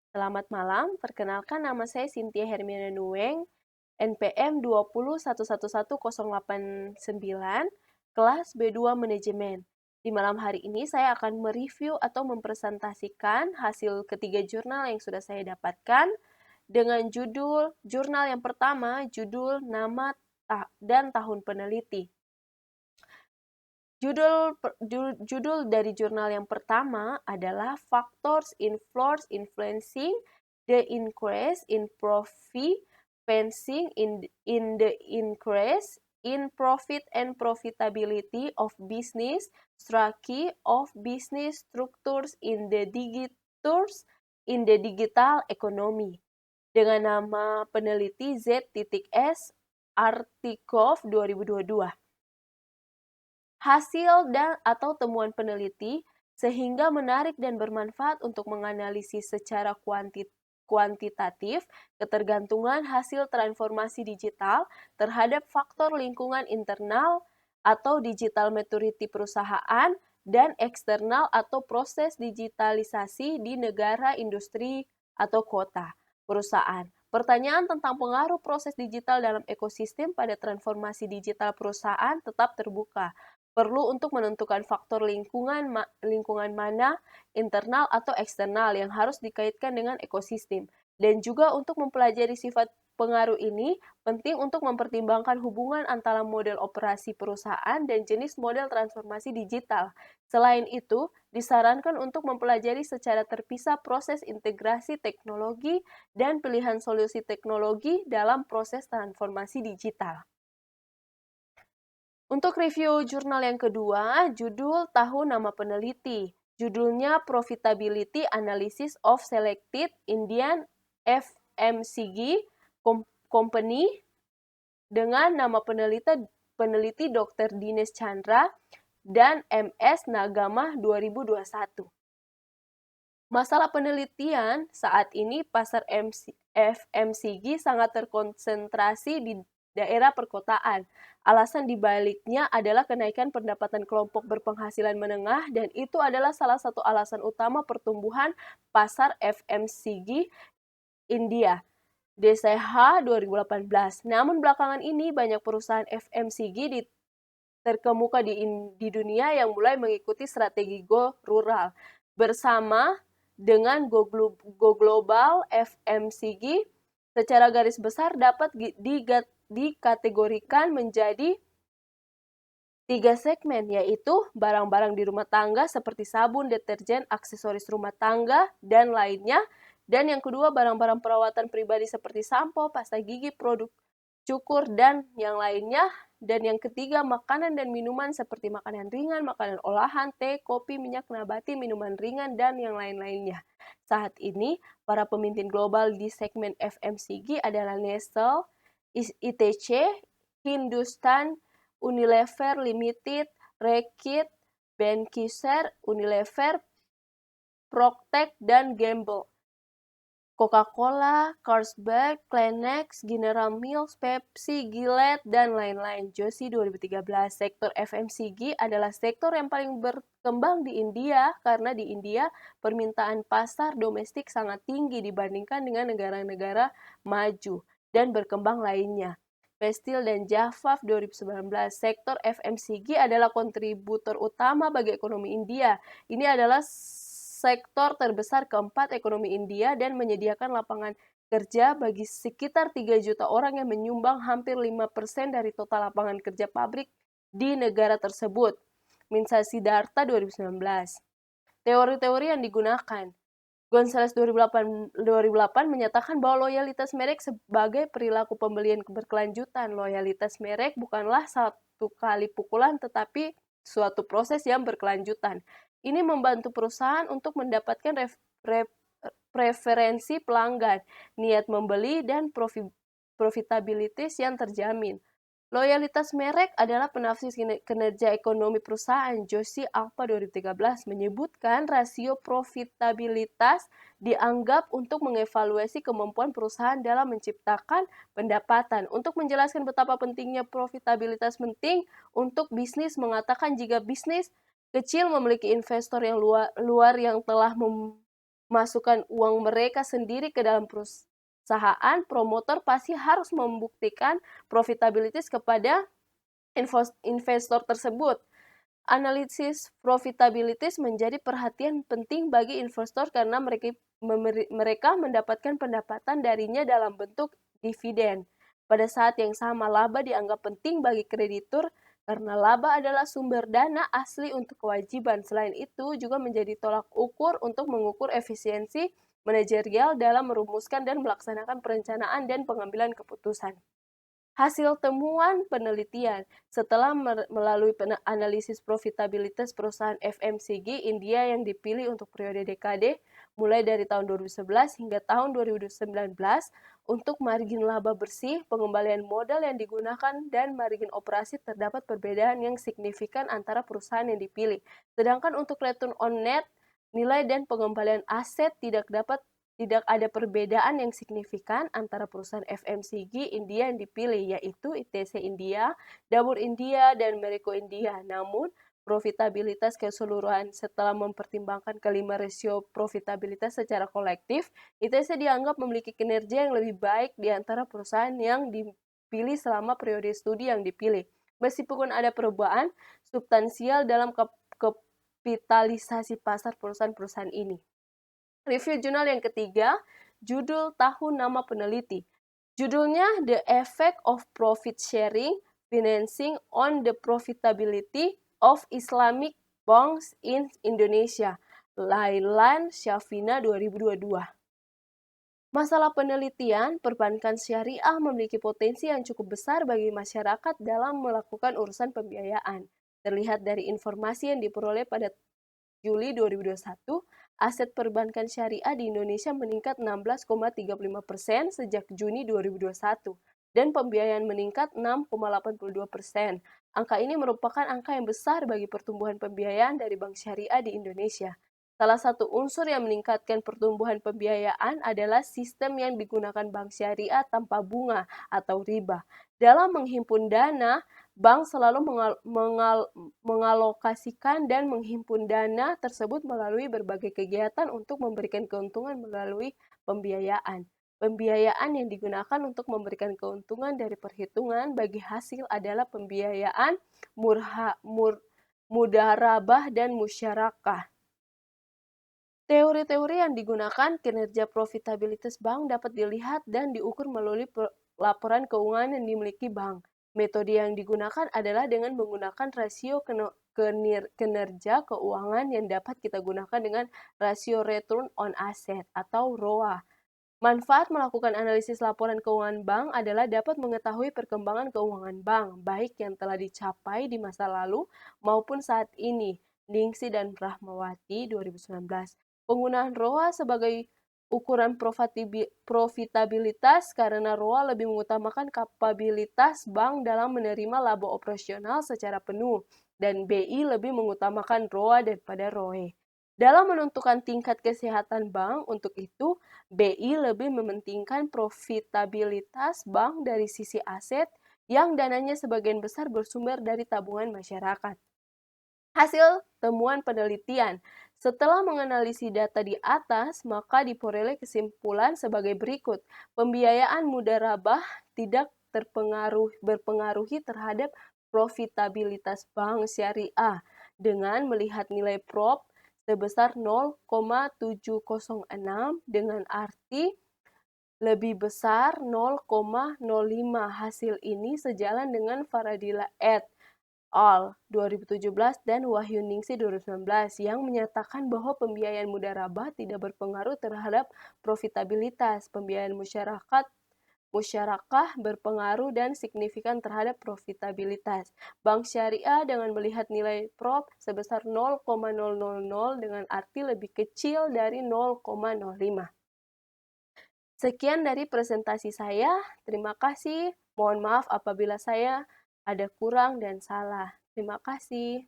Selamat malam, perkenalkan nama saya Cynthia Hermiana Nueng, NPM 201111089, kelas B2 Manajemen. Di malam hari ini saya akan mereview atau mempresentasikan hasil ketiga jurnal yang sudah saya dapatkan dengan jurnal yang pertama, judul nama dan tahun peneliti. Judul dari jurnal yang pertama adalah Factors Influencing the Increase in Profit Fencing in the Increase in Profit and Profitability of Business Strategy of Business Structures in the Digital Economy dengan nama peneliti Z.S. Artikov 2022. Hasil atau temuan peneliti sehingga menarik dan bermanfaat untuk menganalisis secara kuantitatif ketergantungan hasil transformasi digital terhadap faktor lingkungan internal atau digital maturity perusahaan dan eksternal atau proses digitalisasi di negara, industri, atau kota, perusahaan. Pertanyaan tentang pengaruh proses digital dalam ekosistem pada transformasi digital perusahaan tetap terbuka. Perlu untuk menentukan faktor lingkungan mana, internal atau eksternal yang harus dikaitkan dengan ekosistem. Dan juga untuk mempelajari sifat pengaruh ini, penting untuk mempertimbangkan hubungan antara model operasi perusahaan dan jenis model transformasi digital. Selain itu, disarankan untuk mempelajari secara terpisah proses integrasi teknologi dan pilihan solusi teknologi dalam proses transformasi digital. Untuk review jurnal yang kedua, judul tahun nama peneliti. Judulnya Profitability Analysis of Selected Indian FMCG Company dengan nama peneliti Dr. Dinesh Chandra dan MS Nagamah 2021. Masalah penelitian saat ini pasar FMCG sangat terkonsentrasi di daerah perkotaan. Alasan dibaliknya adalah kenaikan pendapatan kelompok berpenghasilan menengah dan itu adalah salah satu alasan utama pertumbuhan pasar FMCG India. DCH 2018. Namun belakangan ini banyak perusahaan FMCG terkemuka di dunia yang mulai mengikuti strategi go rural. Bersama dengan Go Global FMCG, secara garis besar dapat dikategorikan menjadi 3 segmen, yaitu barang-barang di rumah tangga seperti sabun, deterjen, aksesoris rumah tangga, dan lainnya. Dan yang kedua, barang-barang perawatan pribadi seperti sampo, pasta gigi, produk cukur, dan yang lainnya. Dan yang ketiga, makanan dan minuman seperti makanan ringan, makanan olahan, teh, kopi, minyak nabati, minuman ringan, dan yang lain-lainnya. Saat ini, para pemimpin global di segmen FMCG adalah Nestle, ITC, Hindustan Unilever Limited, Reckitt, Benckiser, Unilever, Procter dan Gamble. Coca-Cola, Carlsberg, Kleenex, General Mills, Pepsi, Gillette, dan lain-lain. Joshi 2013, sektor FMCG adalah sektor yang paling berkembang di India karena di India permintaan pasar domestik sangat tinggi dibandingkan dengan negara-negara maju dan berkembang lainnya. Pestil dan Jaffa 2019, sektor FMCG adalah kontributor utama bagi ekonomi India. Ini adalah sektor terbesar keempat ekonomi India dan menyediakan lapangan kerja bagi sekitar 3 juta orang yang menyumbang hampir 5% dari total lapangan kerja pabrik di negara tersebut. Minsa Siddhartha 2019. Teori-teori yang digunakan. Gonzales 2008 menyatakan bahwa loyalitas merek sebagai perilaku pembelian berkelanjutan. Loyalitas merek bukanlah satu kali pukulan tetapi suatu proses yang berkelanjutan. Ini membantu perusahaan untuk mendapatkan preferensi pelanggan, niat membeli, dan profitabilitas yang terjamin. Loyalitas merek adalah penafsir kinerja ekonomi perusahaan. Joshi Alpha 2013 menyebutkan rasio profitabilitas dianggap untuk mengevaluasi kemampuan perusahaan dalam menciptakan pendapatan. Untuk menjelaskan betapa pentingnya profitabilitas penting untuk bisnis, mengatakan jika bisnis kecil memiliki investor yang luar yang telah masukkan uang mereka sendiri ke dalam perusahaan, promotor pasti harus membuktikan profitabilitas kepada investor tersebut. Analisis profitabilitas menjadi perhatian penting bagi investor karena mereka mendapatkan pendapatan darinya dalam bentuk dividen. Pada saat yang sama, laba dianggap penting bagi kreditur karena laba adalah sumber dana asli untuk kewajiban. Selain itu, juga menjadi tolak ukur untuk mengukur efisiensi manajerial dalam merumuskan dan melaksanakan perencanaan dan pengambilan keputusan. Hasil temuan penelitian setelah melalui analisis profitabilitas perusahaan FMCG India yang dipilih untuk periode dekade mulai dari tahun 2011 hingga tahun 2019 untuk margin laba bersih, pengembalian modal yang digunakan, dan margin operasi terdapat perbedaan yang signifikan antara perusahaan yang dipilih. Sedangkan untuk return on net, nilai dan pengembalian aset tidak ada perbedaan yang signifikan antara perusahaan FMCG India yang dipilih, yaitu ITC India, Dabur India, dan Mereko India. Namun, profitabilitas keseluruhan setelah mempertimbangkan kelima rasio profitabilitas secara kolektif, ITC dianggap memiliki kinerja yang lebih baik di antara perusahaan yang dipilih selama periode studi yang dipilih. Meskipun ada perubahan substansial dalam kapitalisasi pasar perusahaan-perusahaan ini. Review jurnal yang ketiga, judul tahun nama peneliti. Judulnya The Effect of Profit Sharing Financing on the Profitability of Islamic Banks in Indonesia. Lailan Syafina 2022. Masalah penelitian, perbankan syariah memiliki potensi yang cukup besar bagi masyarakat dalam melakukan urusan pembiayaan. Terlihat dari informasi yang diperoleh pada Juli 2021, aset perbankan syariah di Indonesia meningkat 16,35% sejak Juni 2021 dan pembiayaan meningkat 6,82%. Angka ini merupakan angka yang besar bagi pertumbuhan pembiayaan dari bank syariah di Indonesia. Salah satu unsur yang meningkatkan pertumbuhan pembiayaan adalah sistem yang digunakan bank syariah tanpa bunga atau riba. Dalam menghimpun dana, bank selalu mengalokasikan dan menghimpun dana tersebut melalui berbagai kegiatan untuk memberikan keuntungan melalui pembiayaan. Pembiayaan yang digunakan untuk memberikan keuntungan dari perhitungan bagi hasil adalah pembiayaan mudarabah dan musyarakah. Teori-teori yang digunakan kinerja profitabilitas bank dapat dilihat dan diukur melalui laporan keuangan yang dimiliki bank. Metode yang digunakan adalah dengan menggunakan rasio kinerja keuangan yang dapat kita gunakan dengan rasio return on asset atau ROA. Manfaat melakukan analisis laporan keuangan bank adalah dapat mengetahui perkembangan keuangan bank, baik yang telah dicapai di masa lalu maupun saat ini. Ningsi dan Rahmawati 2019. Penggunaan ROA sebagai ukuran profitabilitas karena ROA lebih mengutamakan kapabilitas bank dalam menerima laba operasional secara penuh dan BI lebih mengutamakan ROA daripada ROE. Dalam menentukan tingkat kesehatan bank, untuk itu BI lebih mementingkan profitabilitas bank dari sisi aset yang dananya sebagian besar bersumber dari tabungan masyarakat. Hasil temuan penelitian. Setelah menganalisis data di atas, maka diperoleh kesimpulan sebagai berikut. Pembiayaan mudarabah tidak berpengaruhi terhadap profitabilitas bank syariah dengan melihat nilai prop sebesar 0,706 dengan arti lebih besar 0,05. Hasil ini sejalan dengan Faradila et al. 2017 dan Wahyu Ningsi 2019 yang menyatakan bahwa pembiayaan mudarabah tidak berpengaruh terhadap profitabilitas. Pembiayaan musyarakah berpengaruh dan signifikan terhadap profitabilitas. Bank syariah dengan melihat nilai prop sebesar 0,000 dengan arti lebih kecil dari 0,05. Sekian dari presentasi saya. Terima kasih. Mohon maaf apabila saya ada kurang dan salah. Terima kasih.